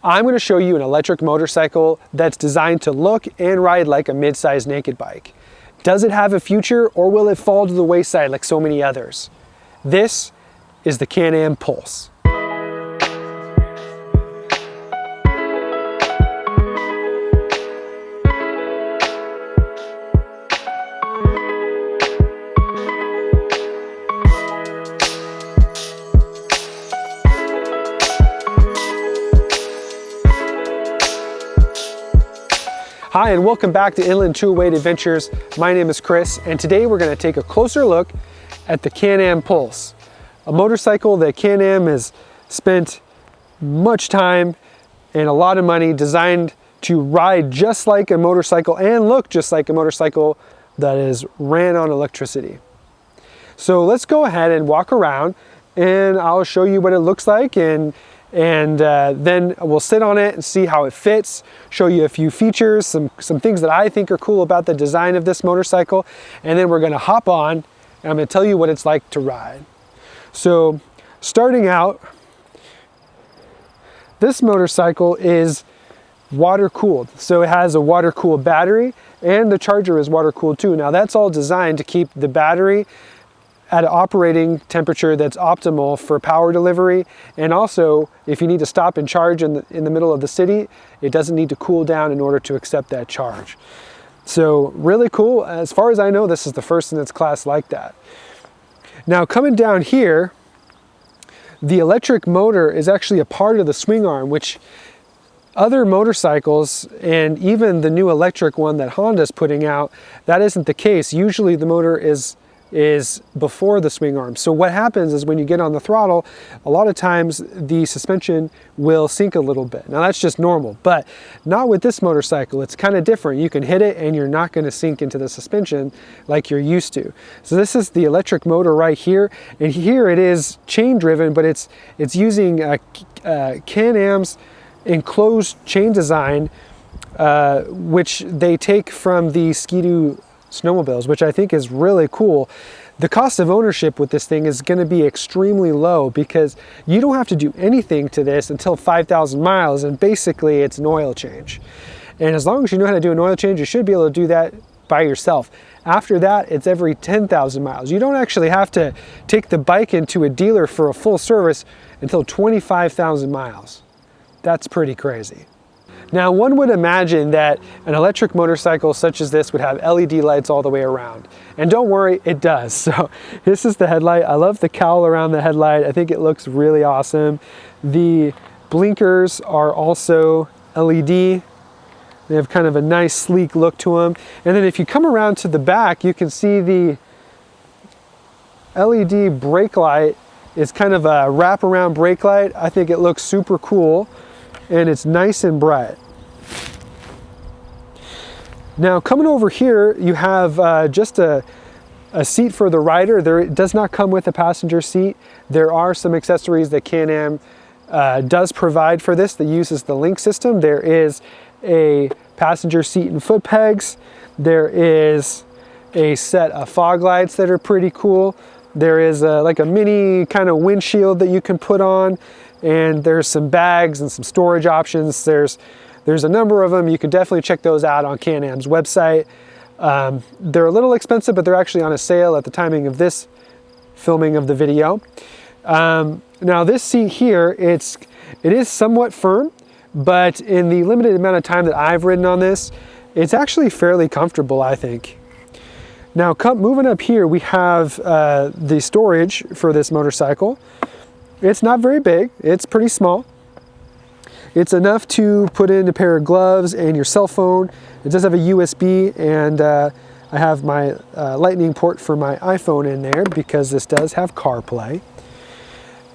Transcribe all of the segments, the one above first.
I'm going to show you an electric motorcycle that's designed to look and ride like a mid-sized naked bike. Does it have a future, or will it fall to the wayside like so many others? This is the Can-Am Pulse. Hi, and welcome back to Inland Two-Weight Adventures. My name is Chris, and today we're going to take a closer look at the Can-Am Pulse, a motorcycle that Can-Am has spent much time and a lot of money designed to ride just like a motorcycle and look just like a motorcycle that is ran on electricity. So let's go ahead and walk around and I'll show you what it looks like, and then we'll sit on it and see how it fits, show you a few features, some things that I think are cool about the design of this motorcycle, and then we're going to hop on and I'm going to tell you what it's like to ride. So starting out, this motorcycle is water cooled. So it has a water cooled battery and the charger is water cooled too. Now that's all designed to keep the battery at an operating temperature that's optimal for power delivery, and also if you need to stop and charge in the middle of the city, it doesn't need to cool down in order to accept that charge. So really cool. As far as I know, this is the first in its class like that. Now coming down here, the electric motor is actually a part of the swing arm, which other motorcycles and even the new electric one that Honda's putting out, that isn't the case. Usually the motor is before the swing arm. So what happens is when you get on the throttle, a lot of times the suspension will sink a little bit. Now that's just normal, but not with this motorcycle. It's kind of different. You can hit it and you're not going to sink into the suspension like you're used to. So this is the electric motor right here, and here it is chain driven, but it's using Can-Am's enclosed chain design, which they take from the Ski-Doo snowmobiles, which I think is really cool. The cost of ownership with this thing is going to be extremely low because you don't have to do anything to this until 5,000 miles, and basically it's an oil change. And as long as you know how to do an oil change, you should be able to do that by yourself. After that, it's every 10,000 miles. You don't actually have to take the bike into a dealer for a full service until 25,000 miles. That's pretty crazy. Now, one would imagine that an electric motorcycle such as this would have LED lights all the way around. And don't worry, it does. So this is the headlight. I love the cowl around the headlight. I think it looks really awesome. The blinkers are also LED. They have kind of a nice sleek look to them. And then if you come around to the back, you can see the LED brake light is kind of a wraparound brake light. I think it looks super cool, and it's nice and bright. Now coming over here, you have just a seat for the rider. It does not come with a passenger seat. There are some accessories that Can-Am does provide for this that uses the link system. There is a passenger seat and foot pegs. There is a set of fog lights that are pretty cool. There is like a mini kind of windshield that you can put on, and there's some bags and some storage options. There's a number of them. You can definitely check those out on Can-Am's website. They're a little expensive, but they're actually on a sale at the timing of this filming of the video. Now this seat here, it is somewhat firm, but in the limited amount of time that I've ridden on this, it's actually fairly comfortable, I think. Now moving up here, we have the storage for this motorcycle. It's not very big, it's pretty small. It's enough to put in a pair of gloves and your cell phone. It does have a USB, and I have my lightning port for my iPhone in there because this does have CarPlay.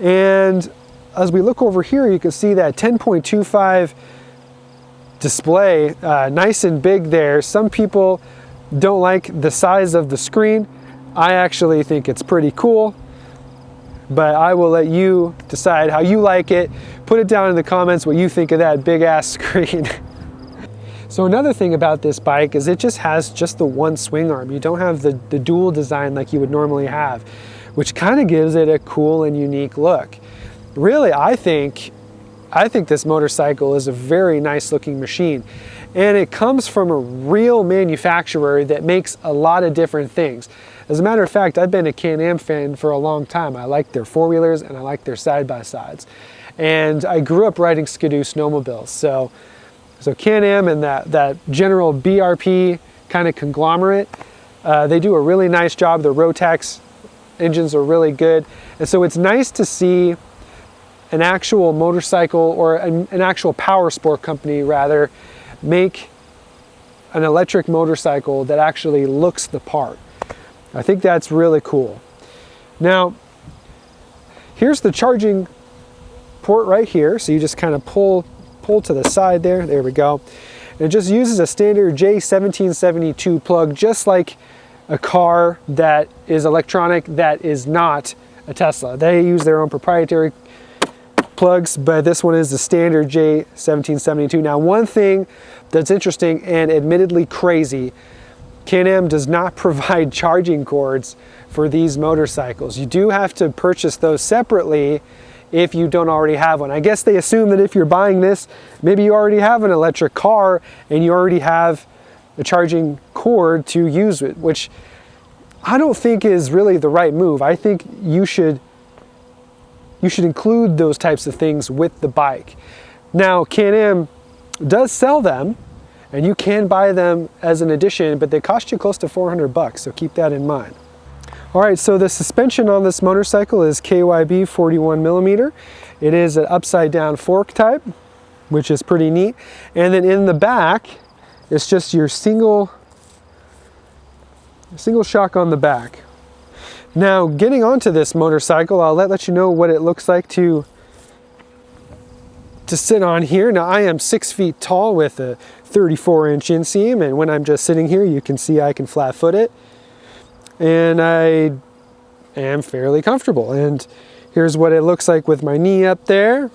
And as we look over here, you can see that 10.25 display, nice and big there. Some people don't like the size of the screen. I actually think it's pretty cool, but I will let you decide how you like it. Put it down in the comments what you think of that big ass screen. So another thing about this bike is it just has just the one swing arm. You don't have the dual design like you would normally have, which kind of gives it a cool and unique look. Really, I think I think this motorcycle is a very nice looking machine, and it comes from a real manufacturer that makes a lot of different things. As a matter of fact, I've been a Can-Am fan for a long time. I like their four-wheelers and I like their side-by-sides. And I grew up riding Skidoo snowmobiles. So Can-Am and that general BRP kind of conglomerate, they do a really nice job. The Rotax engines are really good. And so it's nice to see an actual motorcycle, or an actual power sport company rather, make an electric motorcycle that actually looks the part. I think that's really cool. Now, here's the charging port right here. So you just kind of pull to the side there. There we go. And it just uses a standard J1772 plug, just like a car that is electronic that is not a Tesla. They use their own proprietary plugs, but this one is the standard J1772. Now, one thing that's interesting and admittedly crazy, Can-Am does not provide charging cords for these motorcycles. You do have to purchase those separately if you don't already have one. I guess they assume that if you're buying this, maybe you already have an electric car and you already have a charging cord to use it, which I don't think is really the right move. I think you should include those types of things with the bike. Now, Can-Am does sell them, and you can buy them as an addition, but they cost you close to 400 bucks, so keep that in mind. All right, so the suspension on this motorcycle is KYB 41 millimeter. It is an upside down fork type, which is pretty neat. And then in the back, it's just your single shock on the back. Now, getting onto this motorcycle, I'll let you know what it looks like to sit on here. Now, I am 6 feet tall with a 34-inch inseam, and when I'm just sitting here, you can see I can flat foot it. And I am fairly comfortable. And here's what it looks like with my knee up there.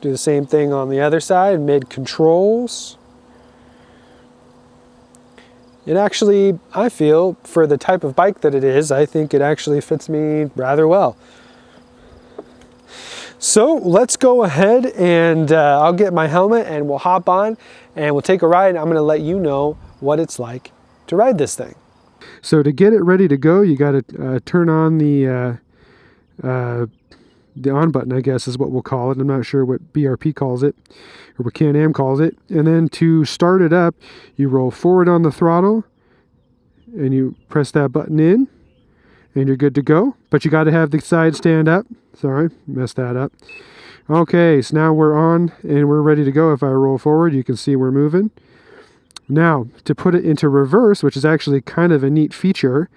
Do the same thing on the other side, mid controls. It actually, I feel, for the type of bike that it is, I think it actually fits me rather well. So let's go ahead and I'll get my helmet and we'll hop on and we'll take a ride. I'm going to let you know what it's like to ride this thing. So to get it ready to go, you got to turn on the on button, I guess is what we'll call it. I'm not sure what BRP calls it or what Can-Am calls it. And then to start it up, you roll forward on the throttle and you press that button in and you're good to go. But you got to have the side stand up. Sorry, messed that up. Okay, so now we're on and we're ready to go. If I roll forward, you can see we're moving. Now, to put it into reverse, which is actually kind of a neat feature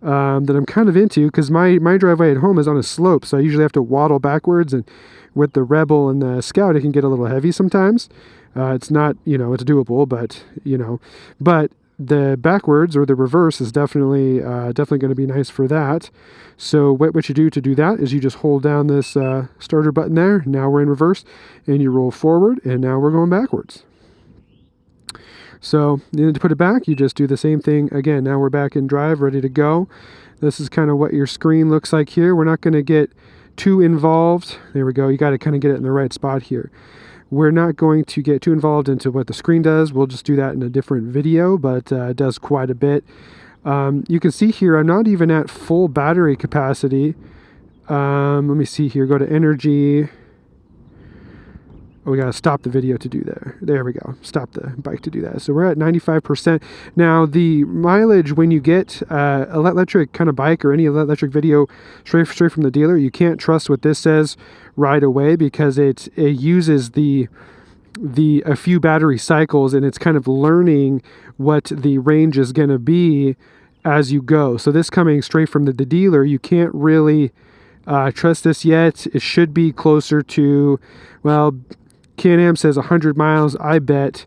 that I'm kind of into, because my driveway at home is on a slope, so I usually have to waddle backwards, and with the Rebel and the Scout, it can get a little heavy sometimes. It's not, it's doable, but, but the backwards or the reverse is definitely going to be nice for that. So what you do to do that is you just hold down this starter button there. Now we're in reverse, and you roll forward, and now we're going backwards. So to put it back, you just do the same thing again. Now we're back in drive, ready to go. This is kind of what your screen looks like here. We're not going to get too involved. There we go. You got to kind of get it in the right spot here. We're not going to get too involved into what the screen does. We'll just do that in a different video, but it does quite a bit. You can see here, I'm not even at full battery capacity. Let me see here. Go to energy. Oh, we got to stop the video to do that. There we go. Stop the bike to do that. So we're at 95%. Now, the mileage when you get an electric kind of bike or any electric video straight from the dealer, you can't trust what this says right away, because it uses a few battery cycles, and it's kind of learning what the range is going to be as you go. So this coming straight from the dealer, you can't really trust this yet. It should be closer to, well, Can-Am says 100 miles. I bet,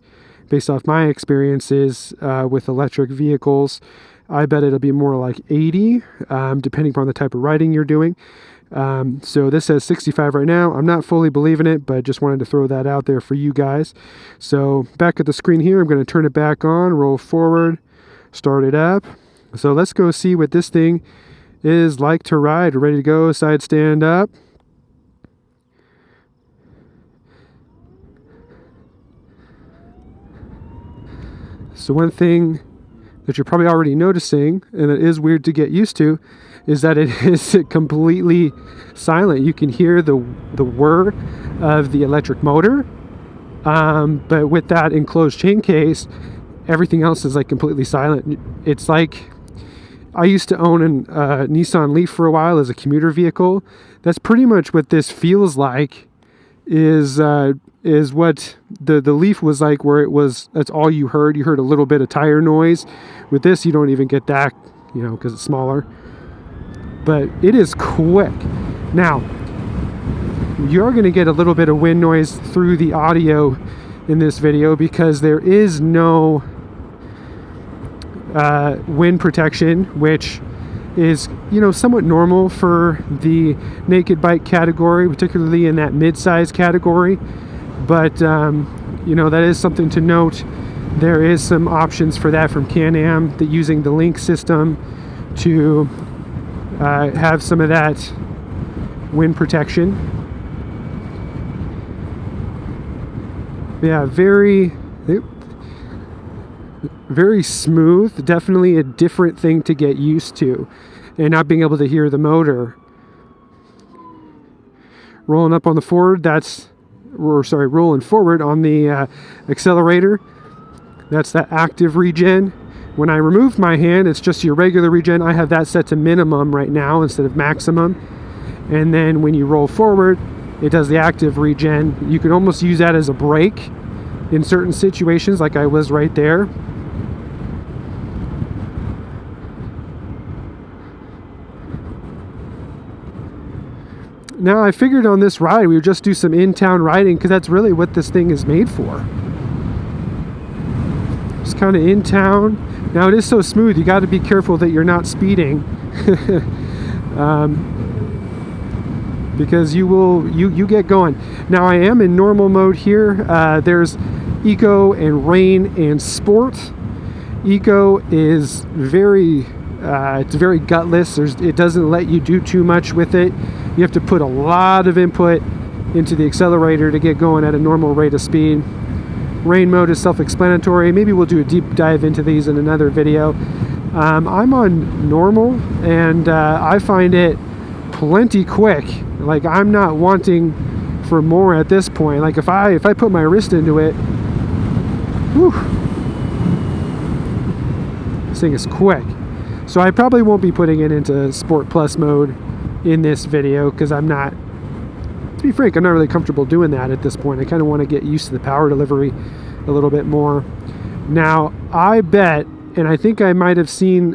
based off my experiences with electric vehicles, I bet it'll be more like 80, depending upon the type of riding you're doing. So this says 65 right now. I'm not fully believing it, but just wanted to throw that out there for you guys. So back at the screen here, I'm going to turn it back on, roll forward, start it up. So let's go see what this thing is like to ride. Ready to go, side stand up. So one thing that you're probably already noticing, and it is weird to get used to, is that it is completely silent. You can hear the whir of the electric motor, but with that enclosed chain case, everything else is like completely silent. It's like, I used to own a Nissan Leaf for a while as a commuter vehicle. That's pretty much what this feels like, is what the Leaf was like, where it was, that's all you heard. You heard a little bit of tire noise. With this, you don't even get that, you know, because it's smaller. But it is quick. Now, you're going to get a little bit of wind noise through the audio in this video because there is no wind protection, which is, you know, somewhat normal for the naked bike category, particularly in that mid-size category. But you know, that is something to note. There is some options for that from Can-Am, that using the link system to have some of that wind protection. Yeah, very smooth. Definitely a different thing to get used to, and not being able to hear the motor. Rolling up on the forward, rolling forward on the accelerator, that's that active regen. When I remove my hand, it's just your regular regen. I have that set to minimum right now instead of maximum. And then when you roll forward, it does the active regen. You can almost use that as a brake in certain situations, like I was right there. Now, I figured on this ride we would just do some in-town riding, because that's really what this thing is made for. Just kind of in town. Now, it is so smooth, you got to be careful that you're not speeding. Because you get going. Now, I am in normal mode here. There's Eco and Rain and Sport. Eco is very it's very gutless. It doesn't let you do too much with it. You have to put a lot of input into the accelerator to get going at a normal rate of speed. Rain mode is self-explanatory. Maybe we'll do a deep dive into these in another video. I'm on normal, and I find it plenty quick. Like, I'm not wanting for more at this point. Like, if I put my wrist into it, whew, this thing is quick. So I probably won't be putting it into Sport Plus mode in this video, because I'm not, to be frank, I'm not really comfortable doing that at this point. I kind of want to get used to the power delivery a little bit more. Now, I bet, and I think I might have seen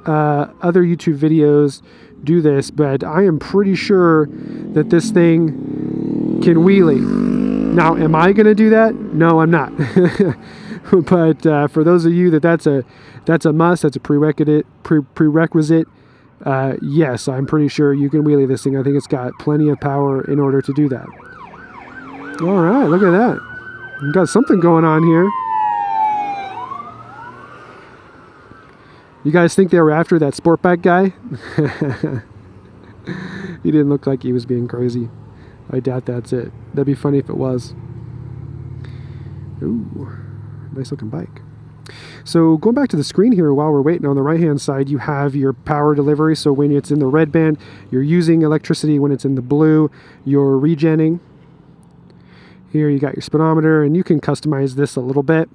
other YouTube videos do this, but I am pretty sure that this thing can wheelie. Now, am I going to do that? No, I'm not. But for those of you that's a must, that's a prerequisite. Yes, I'm pretty sure you can wheelie this thing. I think it's got plenty of power in order to do that. All right, look at that. We've got something going on here. You guys think they were after that sport bike guy? He didn't look like he was being crazy. I doubt that's it. That'd be funny if it was. Ooh, nice looking bike. So going back to the screen here while we're waiting, on the right hand side you have your power delivery. So when it's in the red band, you're using electricity. When it's in the blue, you're regenning. Here you got your speedometer, and you can customize this a little bit.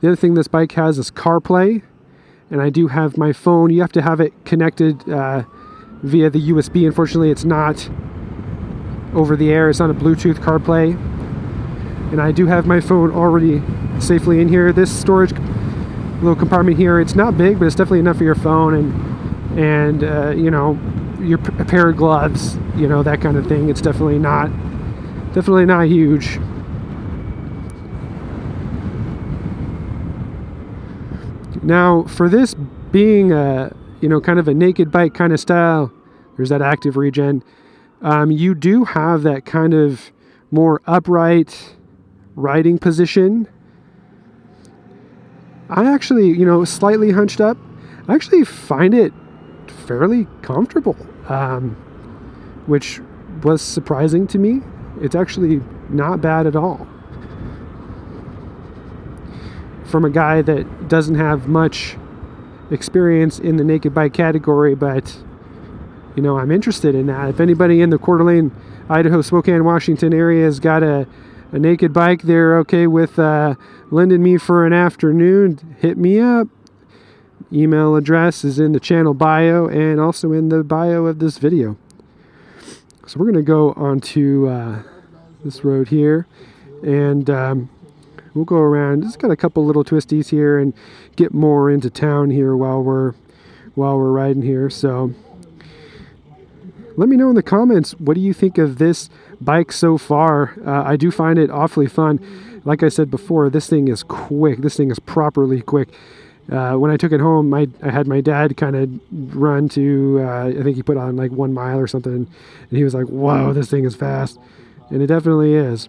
The other thing this bike has is CarPlay, and I do have my phone. You have to have it connected via the USB. Unfortunately, it's not over the air. It's not a Bluetooth CarPlay. And I do have my phone already safely in here. This storage little compartment here, it's not big, but it's definitely enough for your phone and you know, a pair of gloves, you know, that kind of thing. It's definitely not huge. Now, for this being a, you know, kind of a naked bike kind of style, there's that active regen. You do have that kind of more upright riding position. I actually, you know, slightly hunched up, I actually find it fairly comfortable, which was surprising to me. It's actually not bad at all. from a guy that doesn't have much experience in the naked bike category, but you know, I'm interested in that. If anybody in the Coeur d'Alene, Idaho, Spokane, Washington area has got a naked bike they're okay with lending me for an afternoon, hit me up. Email address is in the channel bio and also in the bio of this video. So we're going to go onto this road here, and we'll go around. Just got a couple little twisties here and get more into town here while we're riding here. So let me know in the comments, what do you think of this bike so far? I do find it awfully fun. Like I said before, this thing is quick. This thing is properly quick. When I took it home, I had my dad kind of run to, I think he put on like 1 mile or something, and he was like, whoa, this thing is fast. And it definitely is.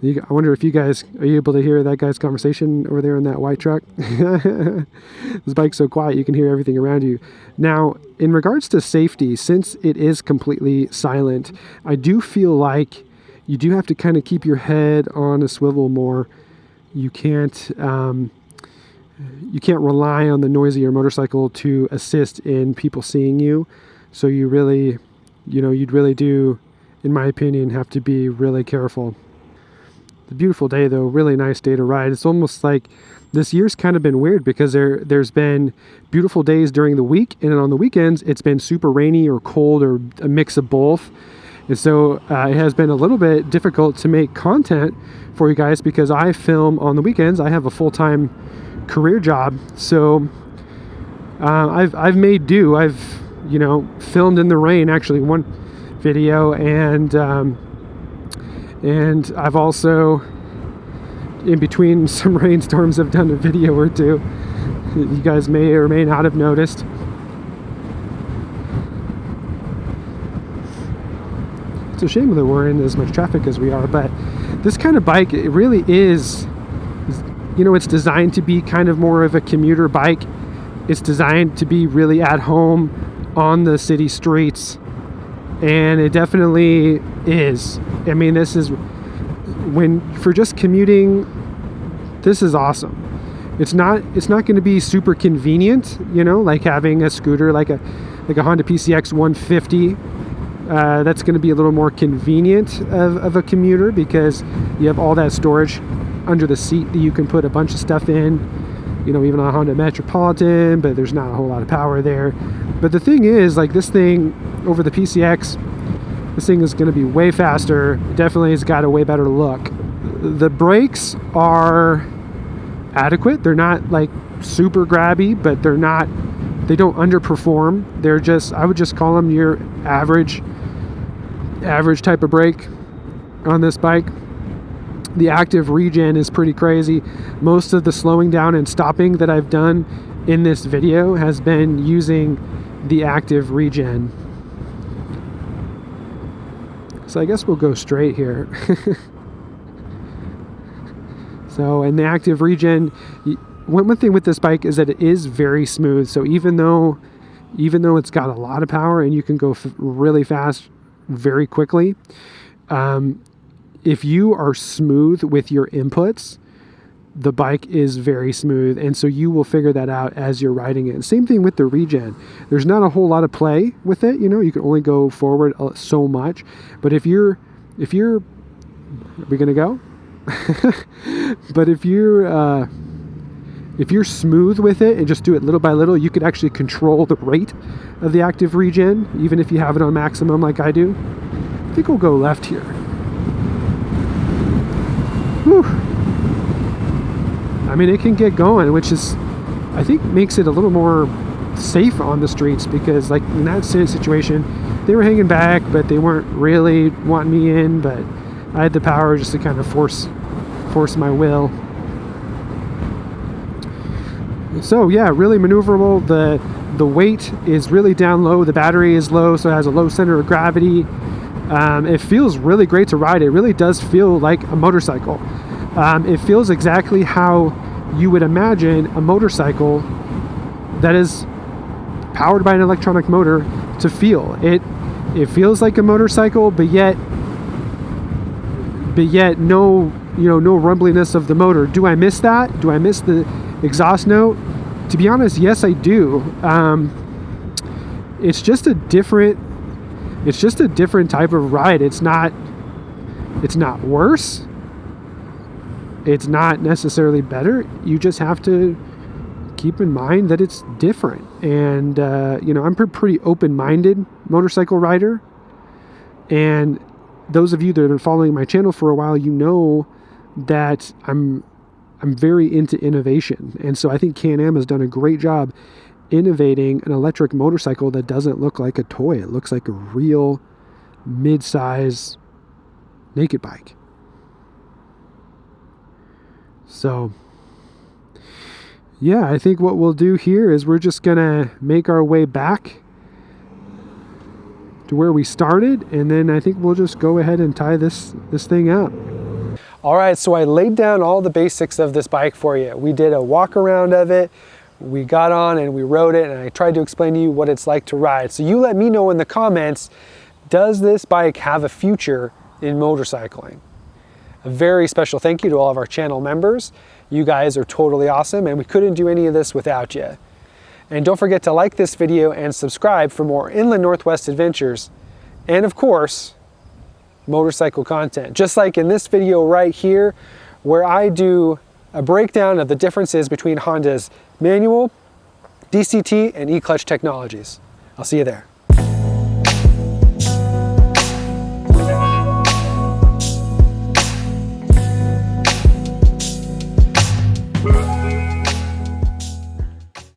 I wonder if you guys, are you able to hear that guy's conversation over there in that white truck? This bike's so quiet, you can hear everything around you. Now, in regards to safety, since it is completely silent, I do feel like you do have to kind of keep your head on a swivel more. You can't rely on the noisier motorcycle to assist in people seeing you. So you really, you'd really do, in my opinion, have to be really careful. It's a beautiful day though, really nice day to ride. It's almost like this year's kind of been weird because there's been beautiful days during the week, and then on the weekends it's been super rainy or cold or a mix of both. And so it has been a little bit difficult to make content for you guys because I film on the weekends. I have a full-time career job, so I've made do. I've filmed in the rain, actually, one video, and I've also, in between some rainstorms, I've done a video or two. You guys may or may not have noticed. It's a shame that we're in as much traffic as we are, but this kind of bike, it really is, it's designed to be kind of more of a commuter bike. It's designed to be really at home on the city streets, and it definitely is. I mean, this is, for just commuting, this is awesome. It's not going to be super convenient, like having a scooter like a Honda PCX 150. That's going to be a little more convenient of a commuter because you have all that storage under the seat that you can put a bunch of stuff in, even on a Honda Metropolitan, but there's not a whole lot of power there. But the thing is, like, this thing over the PCX, this thing is going to be way faster. It definitely has got a way better look. The brakes are adequate. They're not like super grabby, but they don't underperform. They're just, I would just call them your average type of brake on this bike. The active regen is pretty crazy. Most of the slowing down and stopping that I've done in this video has been using the active regen. So I guess we'll go straight here. So, and the active regen, one thing with this bike is that it is very smooth. So even though it's got a lot of power and you can go really fast very quickly, if you are smooth with your inputs, the bike is very smooth, and so you will figure that out as you're riding it. Same thing with the regen. There's not a whole lot of play with it. You can only go forward so much. But if you're, are we gonna go? But if you're smooth with it and just do it little by little, you could actually control the rate of the active regen, even if you have it on maximum like I do. I think we'll go left here. Whew. I mean, it can get going, which is, I think, makes it a little more safe on the streets, because like in that situation, they were hanging back, but they weren't really wanting me in, but I had the power just to kind of force my will. So yeah, really maneuverable. The weight is really down low. The battery is low, so it has a low center of gravity. It feels really great to ride. It really does feel like a motorcycle. It feels exactly how you would imagine a motorcycle that is powered by an electronic motor to feel. It feels like a motorcycle, but yet no you know, no rumbliness of the motor. Do I miss that? Do I miss the exhaust note? To be honest, yes, I do. It's just a different type of ride. It's not worse. It's not necessarily better. You just have to keep in mind that it's different. And you know, I'm a pretty open-minded motorcycle rider, and those of you that have been following my channel for a while, you know that I'm very into innovation. And so I think Can-Am has done a great job innovating an electric motorcycle that doesn't look like a toy. It looks like a real mid-size naked bike. So yeah, I think what we'll do here is we're just gonna make our way back to where we started, and then I think we'll just go ahead and tie this thing up. All right, so I laid down all the basics of this bike for you. We did a walk around of it, we got on and we rode it, and I tried to explain to you what it's like to ride. So you let me know in the comments, does this bike have a future in motorcycling? A very special thank you to all of our channel members. You guys are totally awesome, and we couldn't do any of this without you. And don't forget to like this video and subscribe for more Inland Northwest adventures, and of course, motorcycle content. Just like in this video right here, where I do a breakdown of the differences between Honda's manual, DCT, and e-clutch technologies. I'll see you there.